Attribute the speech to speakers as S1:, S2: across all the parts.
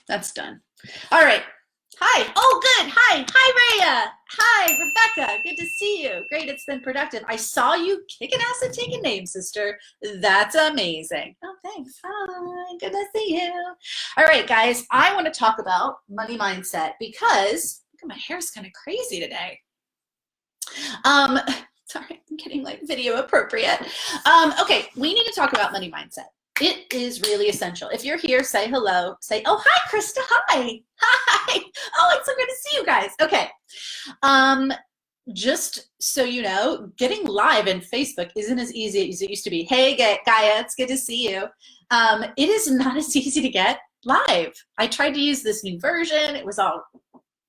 S1: That's done. All right. Hi. Oh, good. Hi. Hi, Rhea. Hi, Rebecca. Good to see you. Great. It's been productive. I saw you kicking ass and taking names, sister. That's amazing. Oh, thanks. Hi. Good to see you. All right, guys. I want to talk about money mindset because look at my hair's kind of crazy today. Sorry, I'm getting like video appropriate. Okay, we need to talk about money mindset. It is really essential. If you're here, say hello. Say, oh, hi, Krista. Hi. Hi. Oh, it's so good to see you guys. Okay. Just so you know, getting live in Facebook isn't as easy as it used to be. Hey, Gaia, it's good to see you. It is not as easy to get live. I tried to use this new version. It was all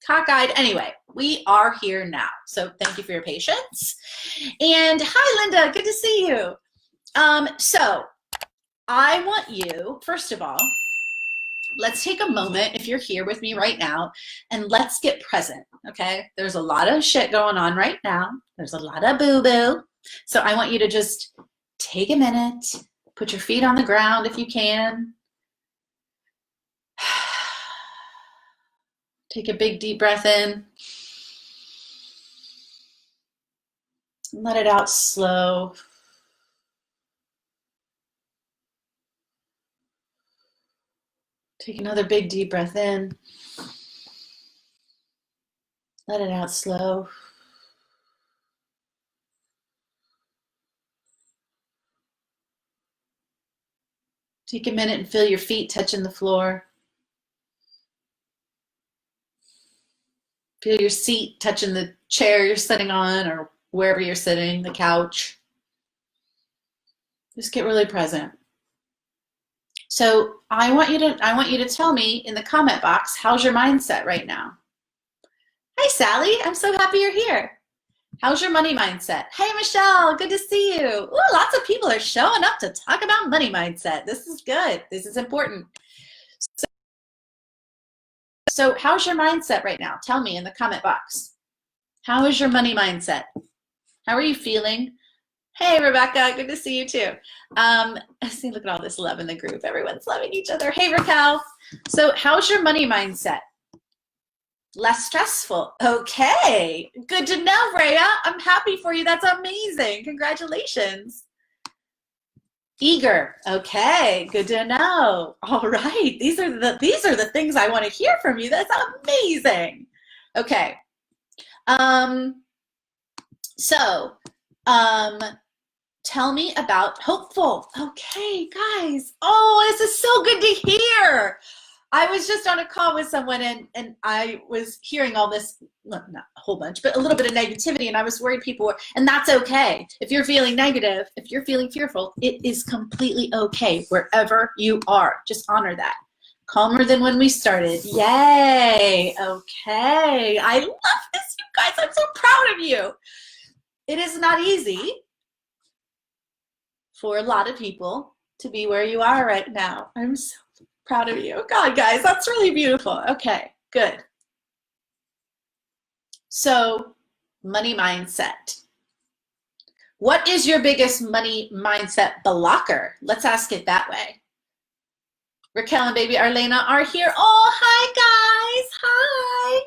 S1: cockeyed. Anyway, we are here now. So thank you for your patience. And hi, Linda. Good to see you. So I want you, first of all, let's take a moment, if you're here with me right now, and let's get present, okay? There's a lot of shit going on right now. There's a lot of boo-boo. So I want you to just take a minute, put your feet on the ground if you can. Take a big deep breath in. Let it out slow. Take another big deep breath in. Let it out slow. Take a minute and feel your feet touching the floor. Feel your seat touching the chair you're sitting on or wherever you're sitting, the couch. Just get really present. So I want you to tell me in the comment box, how's your mindset right now? Hi, Sally. I'm so happy you're here. How's your money mindset? Hey, Michelle. Good to see you. Ooh, lots of people are showing up to talk about money mindset. This is good. This is important. So how's your mindset right now? Tell me in the comment box. How is your money mindset? How are you feeling? Hey, Rebecca, good to see you too. See, look at all this love in the group. Everyone's loving each other. Hey, Raquel. So how's your money mindset? Less stressful. Okay, good to know, Rhea. I'm happy for you. That's amazing. Congratulations. Eager. Okay, good to know. All right, these are the things I want to hear from you. That's amazing. Okay. Tell me about hopeful. Okay, guys. Oh, this is so good to hear. I was just on a call with someone and I was hearing all this, well, not a whole bunch, but a little bit of negativity, and I was worried people were, and that's okay. If you're feeling negative, if you're feeling fearful, it is completely okay wherever you are. Just honor that. Calmer than when we started. Yay. Okay. I love this, you guys. I'm so proud of you. It is not easy for a lot of people to be where you are right now. I'm so proud of you. God, guys, that's really beautiful. Okay, good. So, money mindset. What is your biggest money mindset blocker? Let's ask it that way. Raquel and baby Arlena are here. Oh, hi, guys. Hi.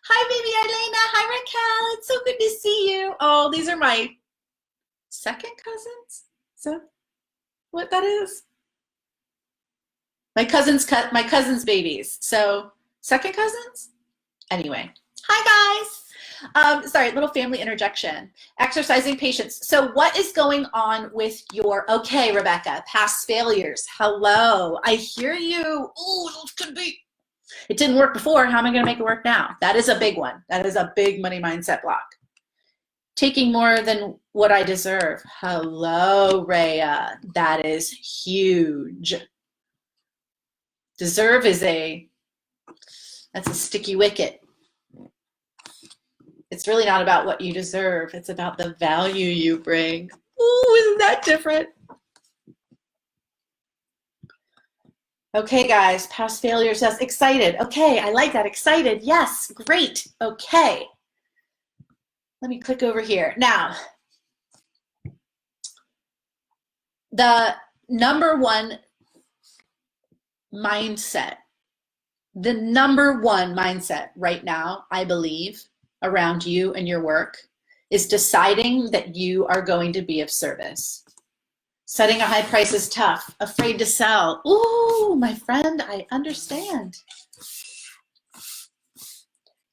S1: Hi, baby Arlena. Hi, Raquel. It's so good to see you. Oh, these are my second cousins. So, what that is? My cousin's babies. So, second cousins? Anyway, hi guys. Sorry, little family interjection. Exercising patience. So what is going on with your, okay, Rebecca, past failures. Hello, I hear you. Oh, those could be, it didn't work before. How am I going to make it work now? That is a big one. That is a big money mindset block. Taking more than what I deserve. Hello, Rhea. That is huge. Deserve is that's a sticky wicket. It's really not about what you deserve. It's about the value you bring. Ooh, isn't that different? Okay, guys, past failures. Yes, excited. Okay, I like that. Excited. Yes, great. Okay. Let me click over here. Now, the number one mindset The number one mindset right now, I believe, around you and your work is deciding that you are going to be of service. Setting a high price is tough. Afraid to sell. Ooh, my friend, I understand.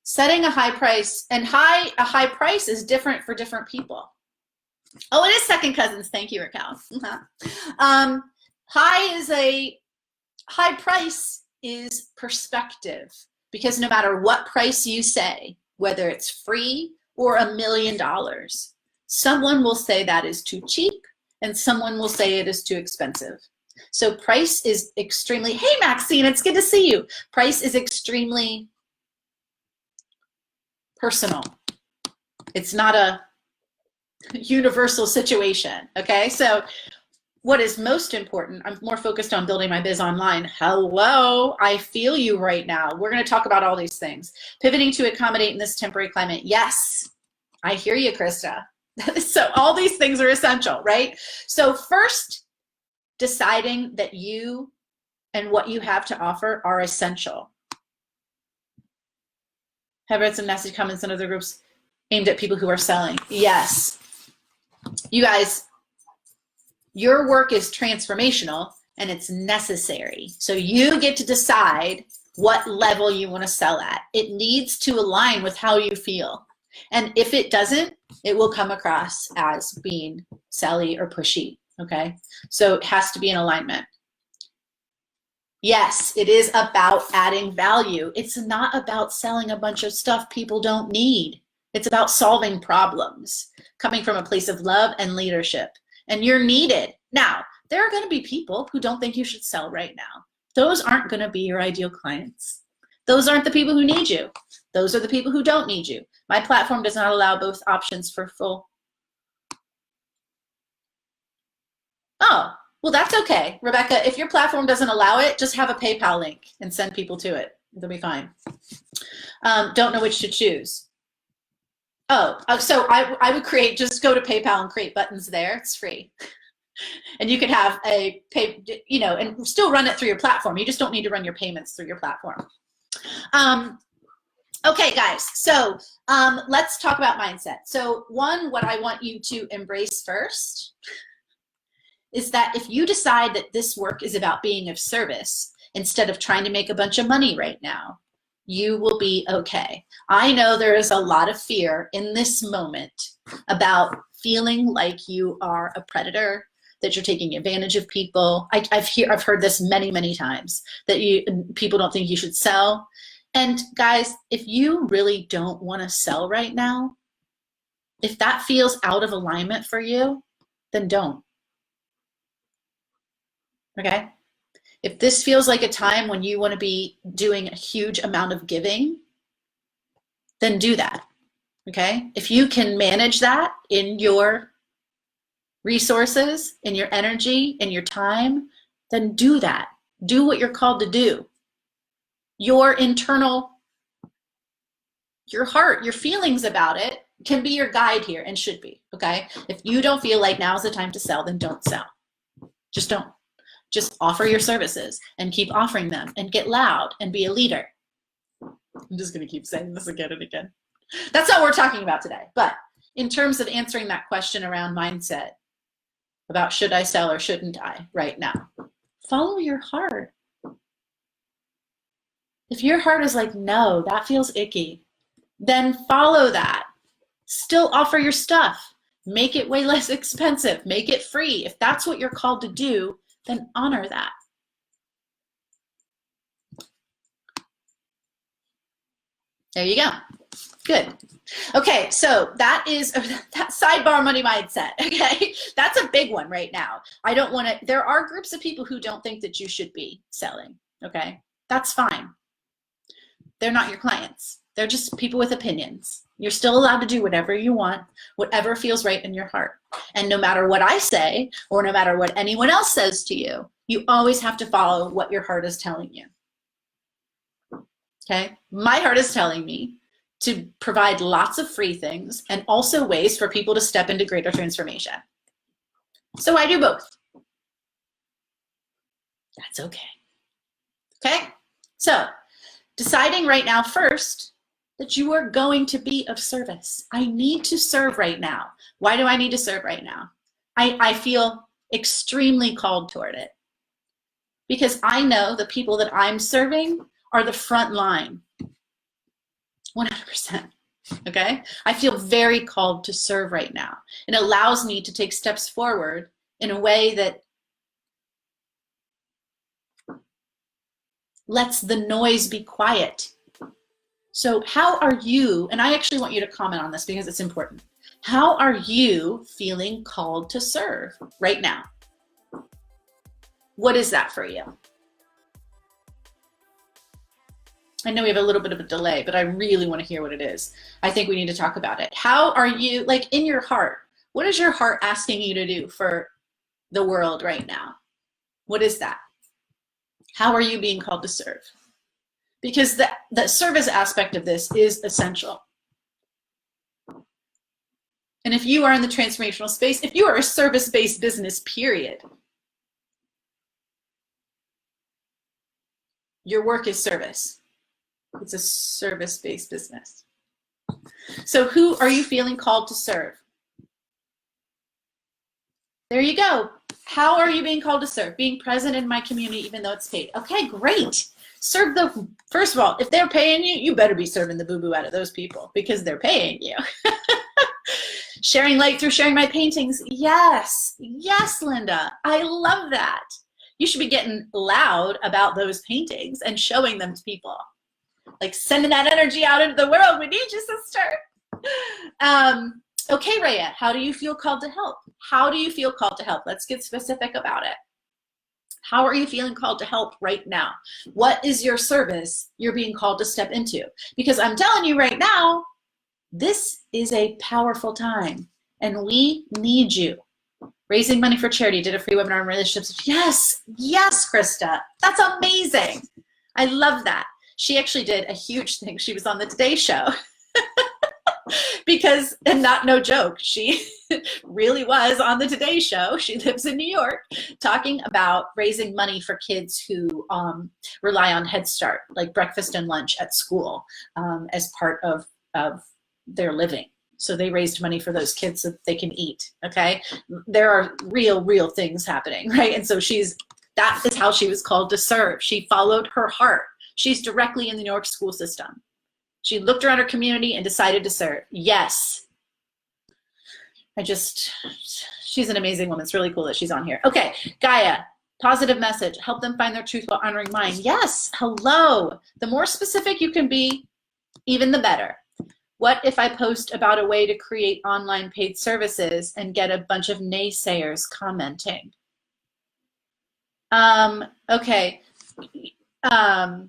S1: Setting a high price, and a high price is different for different people. Oh, it is second cousins. Thank you, Raquel. High price is perspective, because no matter what price you say, whether it's free or $1 million, someone will say that is too cheap and someone will say it is too expensive. So price is extremely, hey Maxine, it's good to see you. Price is extremely personal. It's not a universal situation, okay? So what is most important, I'm more focused on building my biz online. Hello, I feel you right now. We're gonna talk about all these things. Pivoting to accommodate in this temporary climate. Yes, I hear you, Krista. So all these things are essential, right? So first, deciding that you and what you have to offer are essential. Have read some nasty comments in other groups aimed at people who are selling. Yes. You guys, your work is transformational and it's necessary. So you get to decide what level you want to sell at. It needs to align with how you feel. And if it doesn't, it will come across as being selly or pushy, okay? So it has to be in alignment. Yes, it is about adding value. It's not about selling a bunch of stuff people don't need. It's about solving problems, coming from a place of love and leadership. And you're needed. Now, there are going to be people who don't think you should sell right now. Those aren't going to be your ideal clients. Those aren't the people who need you. Those are the people who don't need you. My platform does not allow both options for full. Oh, well, that's okay. Rebecca, if your platform doesn't allow it, just have a PayPal link and send people to it. They'll be fine. Don't know which to choose. Oh, so I would create, just go to PayPal and create buttons there. It's free. And you can have a pay, you know, and still run it through your platform. You just don't need to run your payments through your platform. Okay, guys, so let's talk about mindset. So one, what I want you to embrace first is that if you decide that this work is about being of service instead of trying to make a bunch of money right now, you will be okay. I know there is a lot of fear in this moment about feeling like you are a predator, that you're taking advantage of people. I've heard this many, many times, that people don't think you should sell. And guys, if you really don't want to sell right now, if that feels out of alignment for you, then don't. Okay? If this feels like a time when you want to be doing a huge amount of giving, then do that. Okay? If you can manage that in your resources, in your energy, in your time, then do that. Do what you're called to do. Your internal, your heart, your feelings about it can be your guide here, and should be, okay? If you don't feel like now's the time to sell, then don't sell. Just don't. Just offer your services and keep offering them and get loud and be a leader. I'm just gonna keep saying this again and again. That's not what we're talking about today. But in terms of answering that question around mindset, about should I sell or shouldn't I right now, follow your heart. If your heart is like, no, that feels icky, then follow that. Still offer your stuff. Make it way less expensive. Make it free. If that's what you're called to do, then honor that. There you go. Good. Okay, so that is that sidebar money mindset. Okay, that's a big one right now. I don't want to, there are groups of people who don't think that you should be selling. Okay, that's fine. They're not your clients. They're just people with opinions. You're still allowed to do whatever you want, whatever feels right in your heart. And no matter what I say, or no matter what anyone else says to you, you always have to follow what your heart is telling you. Okay, my heart is telling me to provide lots of free things and also ways for people to step into greater transformation. So I do both. That's okay. Okay, so Deciding right now first that you are going to be of service. I need to serve right now. Why do I need to serve right now? I feel extremely called toward it because I know the people that I'm serving are the front line, 100%. Okay? I feel very called to serve right now. It allows me to take steps forward in a way that lets the noise be quiet. So how are you, and I actually want you to comment on this because it's important. How are you feeling called to serve right now? What is that for you? I know we have a little bit of a delay, but I really want to hear what it is. I think we need to talk about it. How are you, like in your heart, what is your heart asking you to do for the world right now? What is that? How are you being called to serve? Because the service aspect of this is essential. And if you are in the transformational space, if you are a service-based business, period, your work is service. It's a service-based business. So who are you feeling called to serve? There you go. How are you being called to serve? Being present in my community, even though it's paid. Okay, great. Serve the, first of all, if they're paying you, you better be serving the boo-boo out of those people because they're paying you. Sharing light through sharing my paintings. Yes, yes, Linda. I love that. You should be getting loud about those paintings and showing them to people. Like sending that energy out into the world. We need you, sister. Okay, Rhea, how do you feel called to help? How do you feel called to help? Let's get specific about it. How are you feeling called to help right now? What is your service you're being called to step into? Because I'm telling you right now, this is a powerful time and we need you. Raising money for charity, did a free webinar on relationships. Yes, yes, Krista, that's amazing. I love that. She actually did a huge thing. She was on the Today Show. Because, and not no joke, she really was on the Today Show. She lives in New York, talking about raising money for kids who rely on Head Start, like breakfast and lunch at school as part of their living. So they raised money for those kids so that they can eat, okay? There are real things happening, right? And so that is how she was called to serve. She followed her heart. She's directly in the New York school system. She looked around her community and decided to serve. Yes. She's an amazing woman. It's really cool that she's on here. Okay, Gaia, positive message. Help them find their truth while honoring mine. Yes, hello. The more specific you can be, even the better. What if I post about a way to create online paid services and get a bunch of naysayers commenting? Okay. I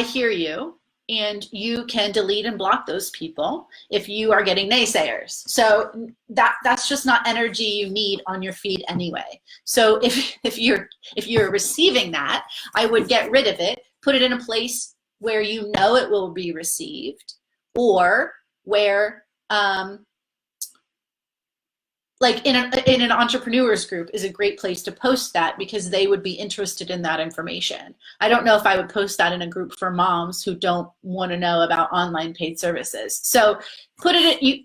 S1: hear you. And you can delete and block those people if you are getting naysayers. So that's just not energy you need on your feed anyway. So if you're receiving that, I would get rid of it, put it in a place where you know it will be received, or where like in an entrepreneurs group is a great place to post that because they would be interested in that information. I don't know if I would post that in a group for moms who don't want to know about online paid services. So put it in,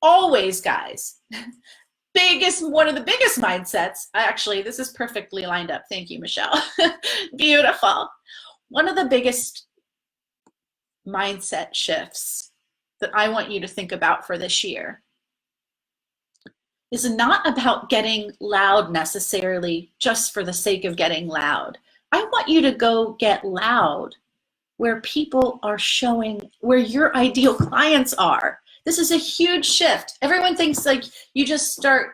S1: always, guys, one of the biggest mindsets, actually, this is perfectly lined up. Thank you, Michelle. Beautiful. One of the biggest mindset shifts that I want you to think about for this year is not about getting loud necessarily just for the sake of getting loud. I want you to go get loud where people are showing where your ideal clients are. This is a huge shift. Everyone thinks like you just start,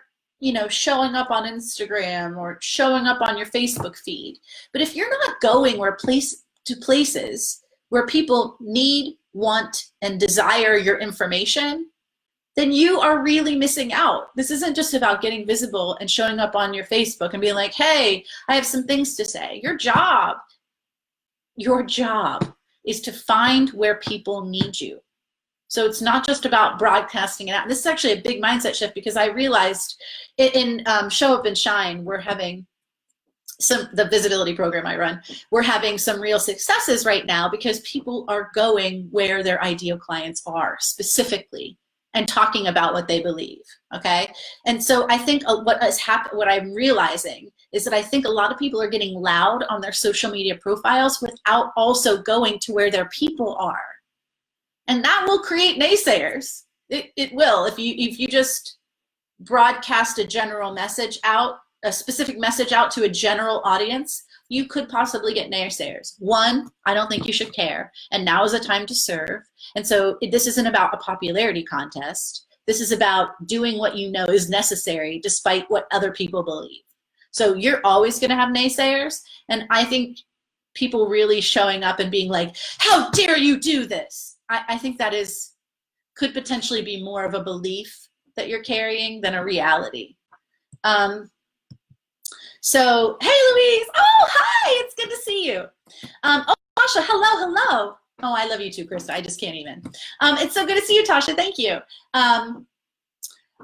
S1: showing up on Instagram or showing up on your Facebook feed. But if you're not going to places where people need, want, and desire your information, then you are really missing out. This isn't just about getting visible and showing up on your Facebook and being like, hey, I have some things to say. Your job is to find where people need you. So it's not just about broadcasting it out. This is actually a big mindset shift because I realized in Show Up and Shine, we're having the visibility program I run, we're having some real successes right now because people are going where their ideal clients are specifically and talking about what they believe. Okay. And so I think what I'm realizing is that I think a lot of people are getting loud on their social media profiles without also going to where their people are. And that will create naysayers. It will. If you just broadcast a general message out, a specific message out to a general audience, you could possibly get naysayers. One, I don't think you should care, and now is the time to serve. And so this isn't about a popularity contest. This is about doing what you know is necessary despite what other people believe. So you're always going to have naysayers, and I think people really showing up and being like, how dare you do this? I think that could potentially be more of a belief that you're carrying than a reality. So, hey, Louise. Oh, hi. It's good to see you. Oh, Tasha, hello. Oh, I love you too, Krista. I just can't even. It's so good to see you, Tasha. Thank you.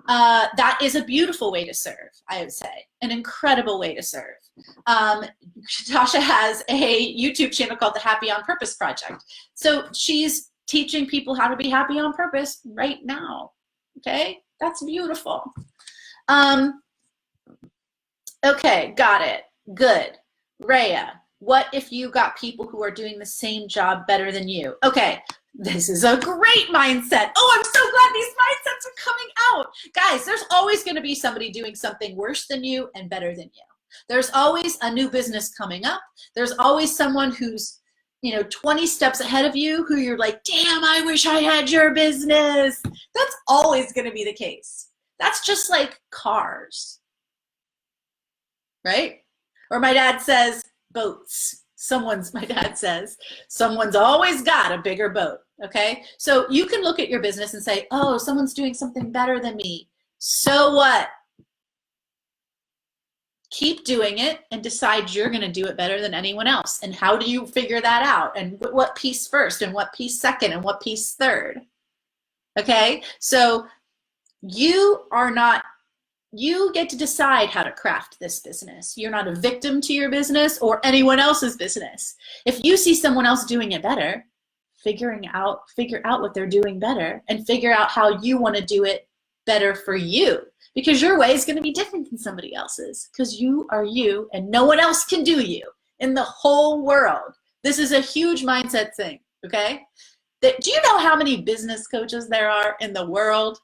S1: That is a beautiful way to serve, I would say. An incredible way to serve. Tasha has a YouTube channel called the Happy on Purpose Project. So she's teaching people how to be happy on purpose right now. Okay, that's beautiful. Okay, got it. Good. Rhea, what if you got people who are doing the same job better than you? Okay, this is a great mindset. Oh, I'm so glad these mindsets are coming out. Guys, there's always going to be somebody doing something worse than you and better than you. There's always a new business coming up. There's always someone who's 20 steps ahead of you who you're like, damn, I wish I had your business. That's always going to be the case. That's just like cars. Right? Or my dad says boats. My dad says someone's always got a bigger boat. Okay? So you can look at your business and say, oh, someone's doing something better than me. So what? Keep doing it and decide you're going to do it better than anyone else. And how do you figure that out? And what piece first and what piece second and what piece third? Okay? So you get to decide how to craft this business. You're not a victim to your business or anyone else's business. If you see someone else doing it better, figure out what they're doing better and figure out how you want to do it better for you, because your way is going to be different than somebody else's, because you are you and no one else can do you in the whole world. This is a huge mindset thing. Okay? Do you know how many business coaches there are in the world?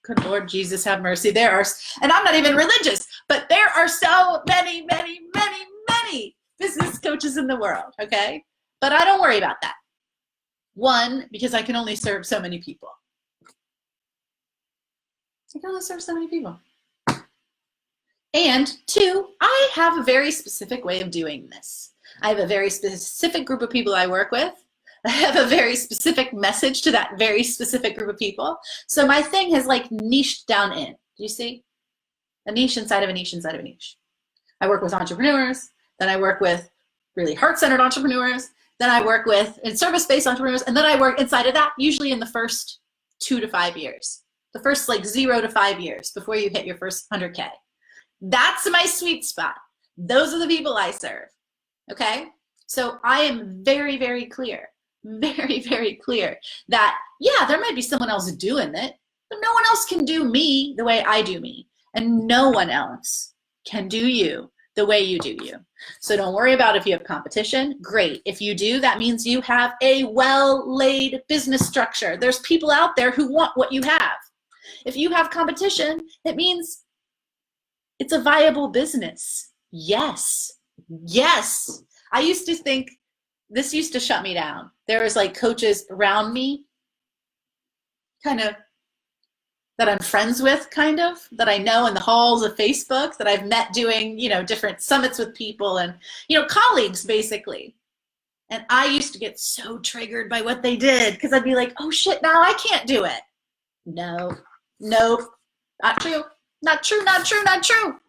S1: Good Lord Jesus, have mercy. There are, and I'm not even religious, but there are so many, many, many, many business coaches in the world, okay? But I don't worry about that. One, because I can only serve so many people. I can only serve so many people. And two, I have a very specific way of doing this. I have a very specific group of people I work with. I have a very specific message to that very specific group of people. So my thing has like niched down in. Do you see? A niche inside of a niche inside of a niche. I work with entrepreneurs, then I work with really heart-centered entrepreneurs, then I work with service-based entrepreneurs, and then I work inside of that usually in the first 2 to 5 years. The first like 0 to 5 years before you hit your first 100K. That's my sweet spot. Those are the people I serve. Okay? So I am very, very clear. Very, very clear that, yeah, there might be someone else doing it, but no one else can do me the way I do me. And no one else can do you the way you do you. So don't worry about if you have competition. Great. If you do, that means you have a well-laid business structure. There's people out there who want what you have. If you have competition, it means it's a viable business. Yes. Yes. I used to think this used to shut me down. There was like coaches around me, kind of, that I'm friends with, kind of, that I know in the halls of Facebook, that I've met doing, different summits with people and, colleagues basically. And I used to get so triggered by what they did because I'd be like, oh shit, now I can't do it. No, not true, not true, not true, not true.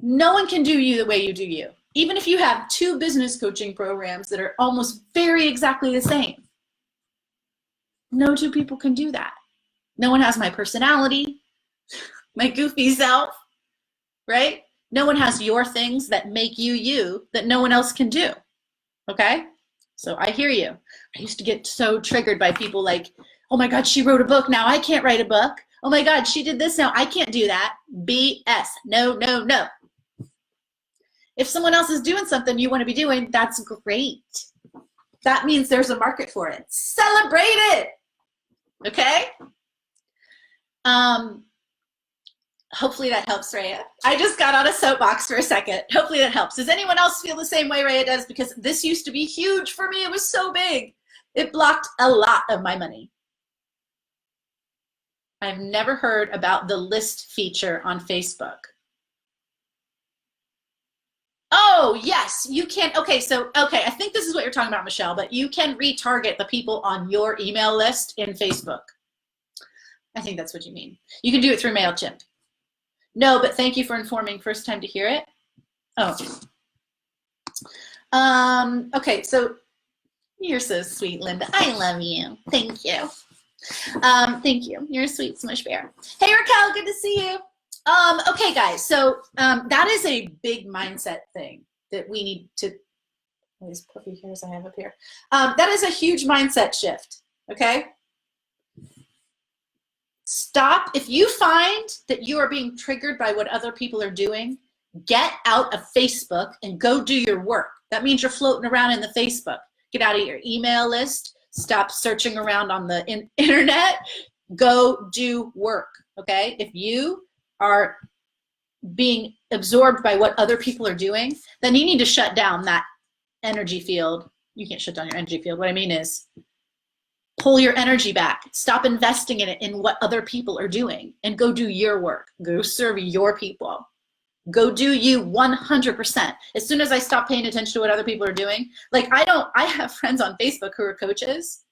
S1: No one can do you the way you do you. Even if you have 2 business coaching programs that are almost very exactly the same. No 2 people can do that. No one has my personality, my goofy self, right? No one has your things that make you you that no one else can do, okay? So I hear you. I used to get so triggered by people like, oh my God, she wrote a book, now I can't write a book. Oh my God, she did this, now I can't do that. BS. No, no, no. If someone else is doing something you want to be doing, that's great. That means there's a market for it. Celebrate it. Okay? Hopefully that helps, Rhea. I just got on a soapbox for a second. Hopefully that helps. Does anyone else feel the same way Rhea does? Because this used to be huge for me. It was so big. It blocked a lot of my money. I've never heard about the list feature on Facebook. Oh, yes, you can. Okay, I think this is what you're talking about, Michelle, but you can retarget the people on your email list in Facebook. I think that's what you mean. You can do it through MailChimp. No, but thank you for informing. First time to hear it. Oh. Okay, so you're so sweet, Linda. I love you. Thank you. Thank you. You're a sweet smush bear. Hey, Raquel, good to see you. Okay, guys, so that is a big mindset thing that we need to, these puffy hairs I have up here. That is a huge mindset shift, okay? Stop. If you find that you are being triggered by what other people are doing, get out of Facebook and go do your work. That means you're floating around in the Facebook. Get out of your email list. Stop searching around on the internet. Go do work, okay? If you are being absorbed by what other people are doing, then you need to shut down that energy field. You can't shut down your energy field. What I mean is pull your energy back. Stop investing in it in what other people are doing and go do your work. Go serve your people. Go do you 100%. As soon as I stop paying attention to what other people are doing, like I have friends on Facebook who are coaches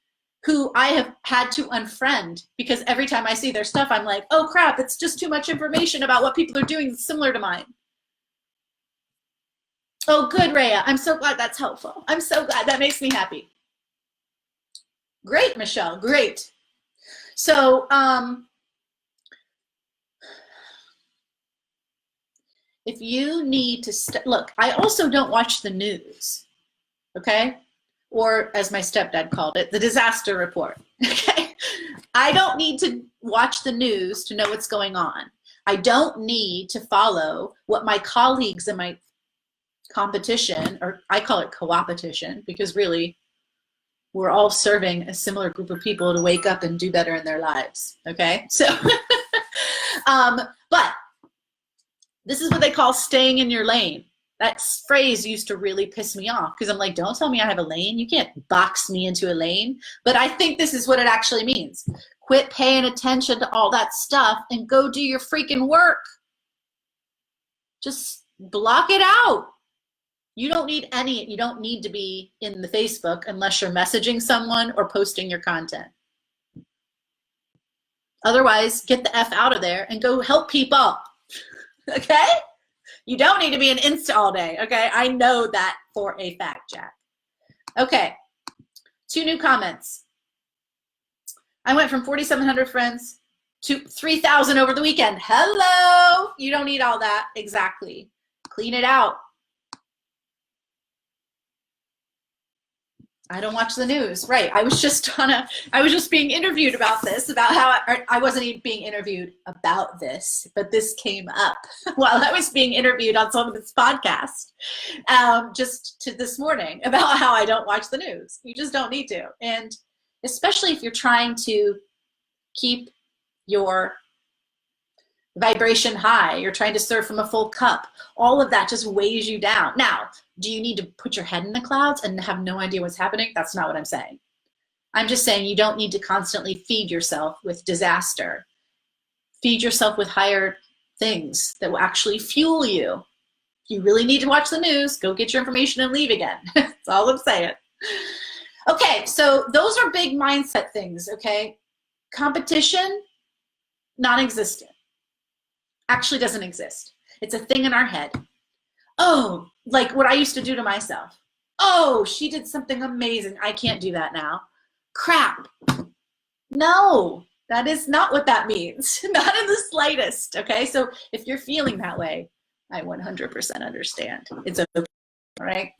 S1: who I have had to unfriend because every time I see their stuff, I'm like, oh crap, it's just too much information about what people are doing similar to mine. Oh, good, Rhea. I'm so glad that's helpful. I'm so glad. That makes me happy. Great, Michelle. Great. So, if you need to look, I also don't watch the news, okay? Or as my stepdad called it, the disaster report, okay? I don't need to watch the news to know what's going on. I don't need to follow what my colleagues in my competition, or I call it co-opetition, because really we're all serving a similar group of people to wake up and do better in their lives, okay? So, but this is what they call staying in your lane. That phrase used to really piss me off because I'm like, don't tell me I have a lane. You can't box me into a lane. But I think this is what it actually means. Quit paying attention to all that stuff and go do your freaking work. Just block it out. You don't need to be in the Facebook unless you're messaging someone or posting your content. Otherwise, get the F out of there and go help people. Okay? You don't need to be an Insta all day, okay? I know that for a fact, Jack. Okay, 2 new comments. I went from 4,700 friends to 3,000 over the weekend. Hello! You don't need all that. Exactly. Clean it out. I don't watch the news. Right. I was just being interviewed about this, about how I wasn't even being interviewed about this, but this came up while I was being interviewed on some of this podcast, just to this morning about how I don't watch the news. You just don't need to. And especially if you're trying to keep your vibration high, you're trying to serve from a full cup, all of that just weighs you down. Now, do you need to put your head in the clouds and have no idea what's happening? That's not what I'm saying. I'm just saying you don't need to constantly feed yourself with disaster. Feed yourself with higher things that will actually fuel you. If you really need to watch the news, go get your information and leave again. That's all I'm saying. Okay, so those are big mindset things, okay? Competition, non-existent. Actually doesn't exist. It's a thing in our head. Oh, like what I used to do to myself. Oh, she did something amazing. I can't do that now. Crap. No, that is not what that means. Not in the slightest, okay? So if you're feeling that way, I 100% understand. It's okay, all right?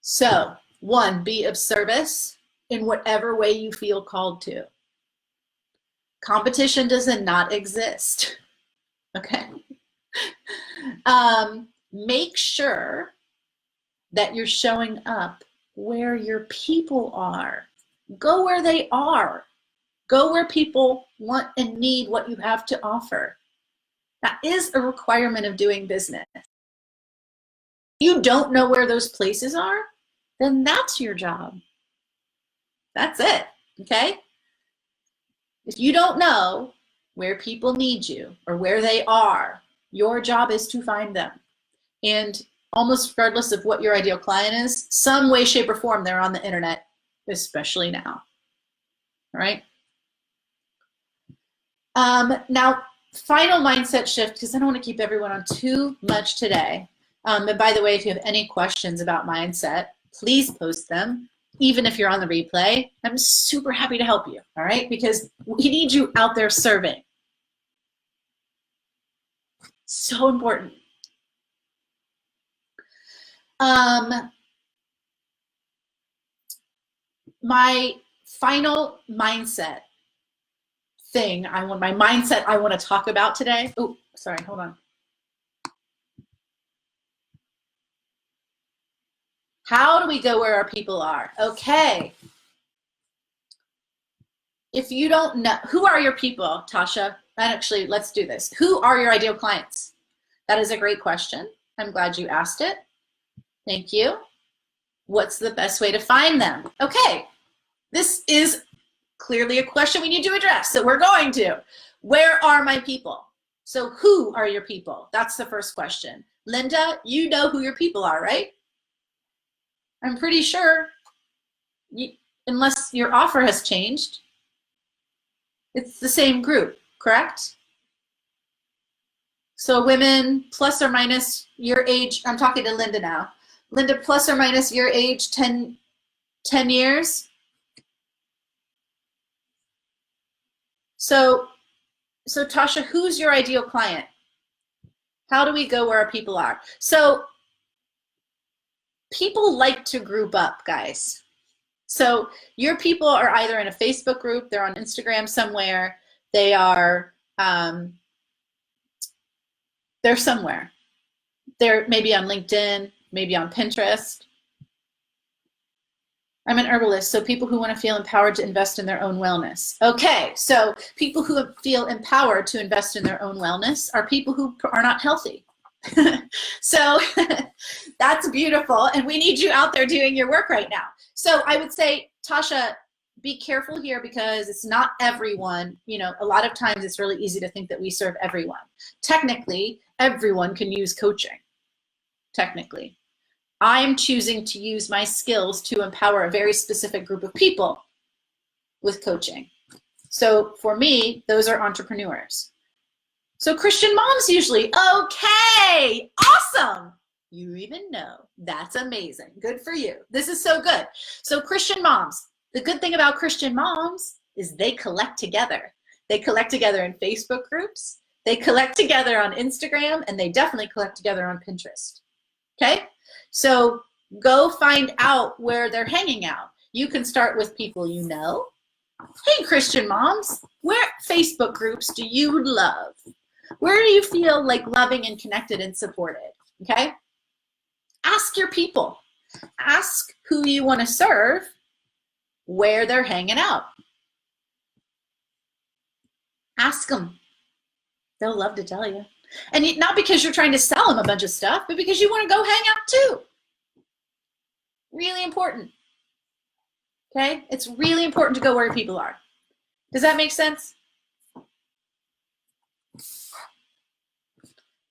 S1: So, 1, be of service in whatever way you feel called to. Competition does not exist, okay? Make sure that you're showing up where your people are. Go where they are. Go where people want and need what you have to offer. That is a requirement of doing business. If you don't know where those places are, then that's your job. That's it, okay? If you don't know where people need you or where they are, your job is to find them. And almost regardless of what your ideal client is, some way, shape, or form, they're on the internet, especially now, all right? Now, final mindset shift, because I don't want to keep everyone on too much today. And by the way, if you have any questions about mindset, please post them. Even if you're on the replay, I'm super happy to help you, all right? Because we need you out there serving. So important. My final mindset thing I want to talk about today. Oh, sorry, hold on. How do we go where our people are? Okay. If you don't know, who are your people, Tasha? Actually, let's do this. Who are your ideal clients? That is a great question. I'm glad you asked it. Thank you. What's the best way to find them? Okay, this is clearly a question we need to address, so we're going to. Where are my people? So who are your people? That's the first question. Linda, you know who your people are, right? I'm pretty sure, unless your offer has changed, it's the same group, correct? So women plus or minus your age, I'm talking to Linda now. Linda, plus or minus your age, 10 years. So Tasha, who's your ideal client? How do we go where our people are? So people like to group up, guys. So your people are either in a Facebook group, they're on Instagram somewhere, they are, they're somewhere. They're maybe on LinkedIn, maybe on Pinterest. I'm an herbalist, so people who want to feel empowered to invest in their own wellness. Okay, so people who feel empowered to invest in their own wellness are people who are not healthy. So that's beautiful, and we need you out there doing your work right now. So I would say, Tasha, be careful here because it's not everyone. You know, a lot of times it's really easy to think that we serve everyone. Technically, everyone can use coaching, technically. I'm choosing to use my skills to empower a very specific group of people with coaching. So for me, those are entrepreneurs. So Christian moms usually, okay, awesome. You even know, that's amazing. Good for you. This is so good. So Christian moms, the good thing about Christian moms is they collect together. They collect together in Facebook groups, they collect together on Instagram, and they definitely collect together on Pinterest, okay? So go find out where they're hanging out. You can start with people you know. Hey, Christian moms, where Facebook groups do you love? Where do you feel like loving and connected and supported, okay? Ask your people. Ask who you want to serve, where they're hanging out. Ask them. They'll love to tell you. And not because you're trying to sell them a bunch of stuff, but because you want to go hang out too. Really important. Okay? It's really important to go where people are. Does that make sense?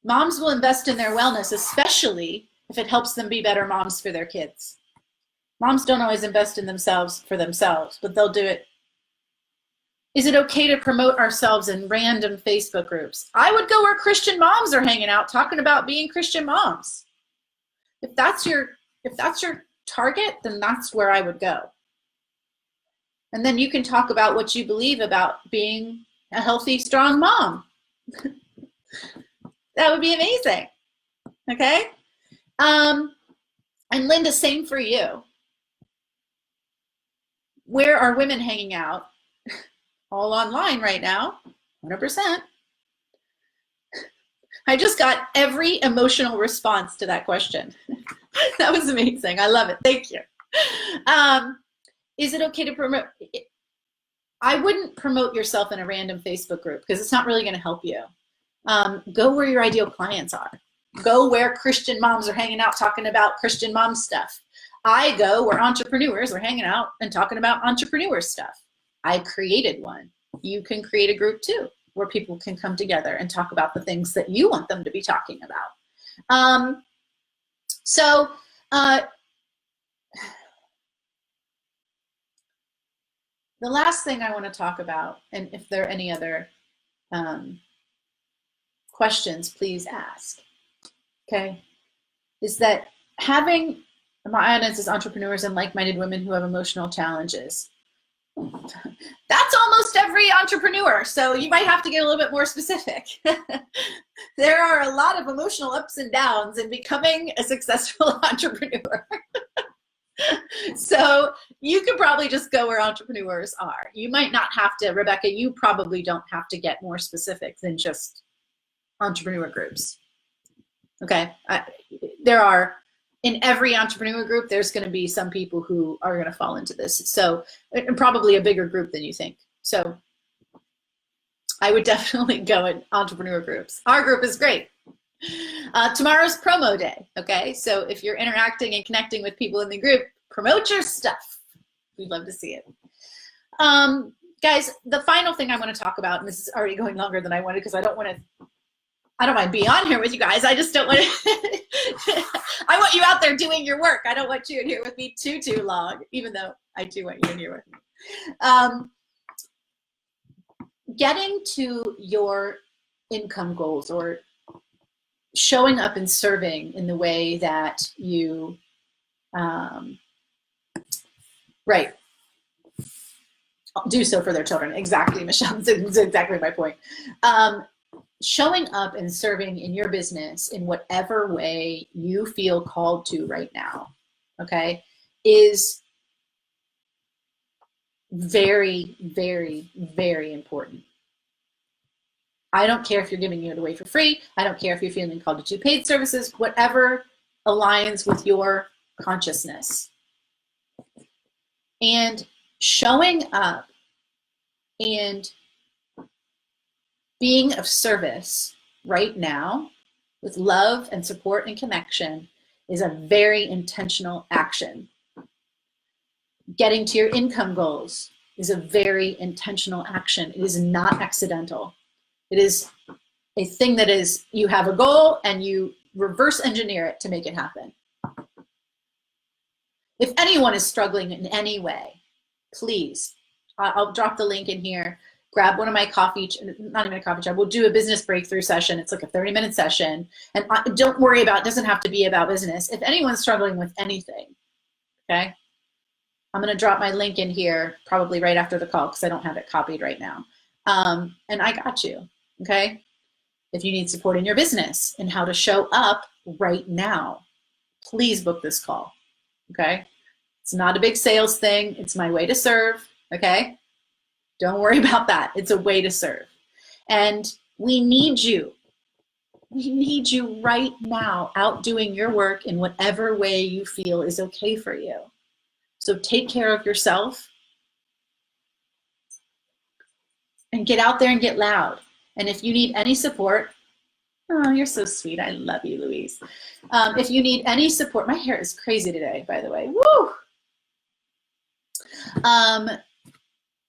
S1: Moms will invest in their wellness, especially if it helps them be better moms for their kids. Moms don't always invest in themselves for themselves, but they'll do it. Is it okay to promote ourselves in random Facebook groups? I would go where Christian moms are hanging out talking about being Christian moms. If that's your target, then that's where I would go. And then you can talk about what you believe about being a healthy, strong mom. That would be amazing. Okay. And Linda, same for you. Where are women hanging out? All online right now, 100%. I just got every emotional response to that question. That was amazing. I love it. Thank you. Is it okay to promote? I wouldn't promote yourself in a random Facebook group because it's not really going to help you. Go where your ideal clients are. Go where Christian moms are hanging out talking about Christian mom stuff. I go where entrepreneurs are hanging out and talking about entrepreneur stuff. I created one. You can create a group too, where people can come together and talk about the things that you want them to be talking about. The last thing I want to talk about, and if there are any other questions, please ask, okay, is that having my audience is entrepreneurs and like-minded women who have emotional challenges. That's almost every entrepreneur, so you might have to get a little bit more specific. There are a lot of emotional ups and downs in becoming a successful entrepreneur. So you could probably just go where entrepreneurs are. You might not have to, Rebecca, you probably don't have to get more specific than just entrepreneur groups. Okay, there are, in every entrepreneur group, there's going to be some people who are going to fall into this. So, and probably a bigger group than you think. So I would definitely go in entrepreneur groups. Our group is great. Tomorrow's promo day, okay? So if you're interacting and connecting with people in the group, promote your stuff. We'd love to see it. Guys, the final thing I want to talk about, and this is already going longer than I wanted because I don't mind being on here with you guys. I just don't want to, I want you out there doing your work. I don't want you in here with me too long, even though I do want you in here with me. Getting to your income goals or showing up and serving in the way that you, right, do so for their children. Exactly, Michelle, that's exactly my point. Showing up and serving in your business in whatever way you feel called to right now, okay, is very, very, very important. I don't care if you're giving it away for free. I don't care if you're feeling called to do paid services, whatever aligns with your consciousness. And showing up and being of service right now with love and support and connection is a very intentional action. Getting to your income goals is a very intentional action. It is not accidental. It is a thing that is, you have a goal and you reverse engineer it to make it happen. If anyone is struggling in any way, please, I'll drop the link in here. Grab one of my coffee, not even a coffee chat, we'll do a business breakthrough session. It's like a 30-minute session. And don't worry about, it doesn't have to be about business. If anyone's struggling with anything, okay? I'm gonna drop my link in here probably right after the call because I don't have it copied right now. And I got you, okay? If you need support in your business and how to show up right now, please book this call, okay? It's not a big sales thing. It's my way to serve, okay? Don't worry about that. It's a way to serve. And we need you. We need you right now out doing your work in whatever way you feel is okay for you. So take care of yourself and get out there and get loud. And if you need any support, oh, you're so sweet. I love you, Louise. If you need any support, my hair is crazy today, by the way. Woo!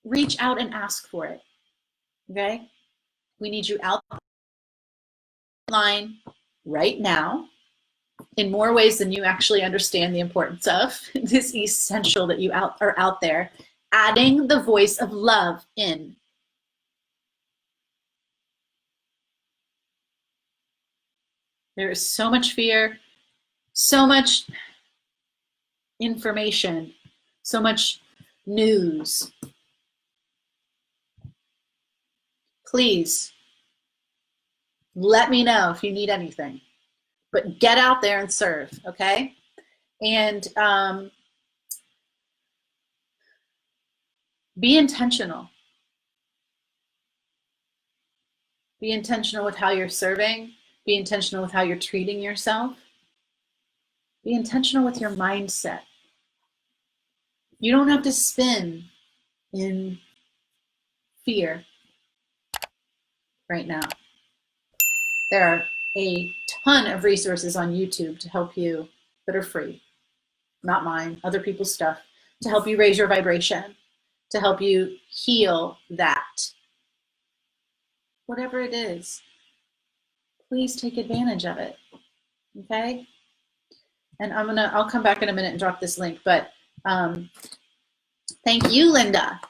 S1: Reach out and ask for it, okay? We need you out line right now in more ways than you actually understand the importance of. It's essential that you are out there adding the voice of love in. There is so much fear, so much information, so much news. Please Let me know if you need anything. But get out there and serve, okay? And be intentional. Be intentional with how you're serving. Be intentional with how you're treating yourself. Be intentional with your mindset. You don't have to spin in fear right now. There are a ton of resources on YouTube to help you that are free. Not mine, other people's stuff, to help you raise your vibration, to help you heal that. Whatever it is, please take advantage of it, okay? And I'll come back in a minute and drop this link, but thank you, Linda.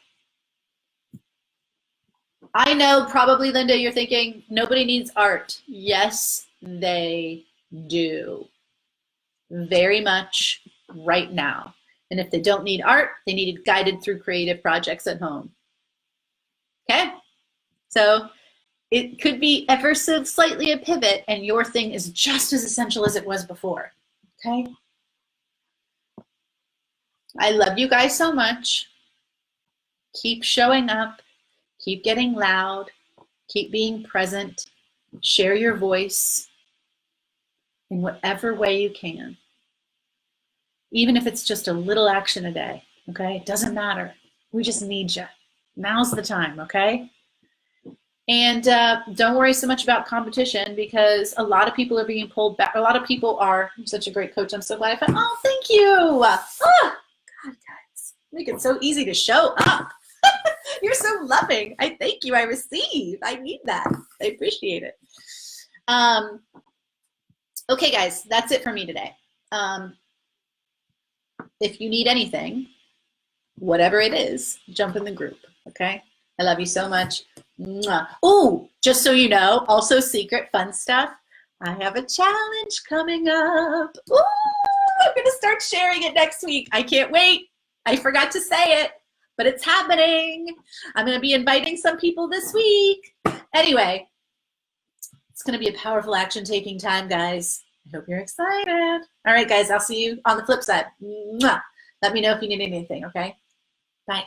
S1: I know probably, Linda, you're thinking, nobody needs art. Yes, they do. Very much right now. And if they don't need art, they need it guided through creative projects at home. Okay? So it could be ever so slightly a pivot, and your thing is just as essential as it was before. Okay? I love you guys so much. Keep showing up. Keep getting loud. Keep being present. Share your voice in whatever way you can. Even if it's just a little action a day, okay? It doesn't matter. We just need you. Now's the time, okay? And don't worry so much about competition, because a lot of people are being pulled back. A lot of people are, you're such a great coach. I'm so glad I found, oh, thank you. Oh, God, guys, make it so easy to show up. You're so loving. I thank you. I receive. I need that. I appreciate it. Okay, guys, that's it for me today. If you need anything, whatever it is, jump in the group, okay? I love you so much. Oh, just so you know, also secret fun stuff, I have a challenge coming up. Ooh, I'm going to start sharing it next week. I can't wait. I forgot to say it, but it's happening. I'm going to be inviting some people this week. Anyway, it's going to be a powerful action-taking time, guys. I hope you're excited. All right, guys, I'll see you on the flip side. Let me know if you need anything, okay? Bye.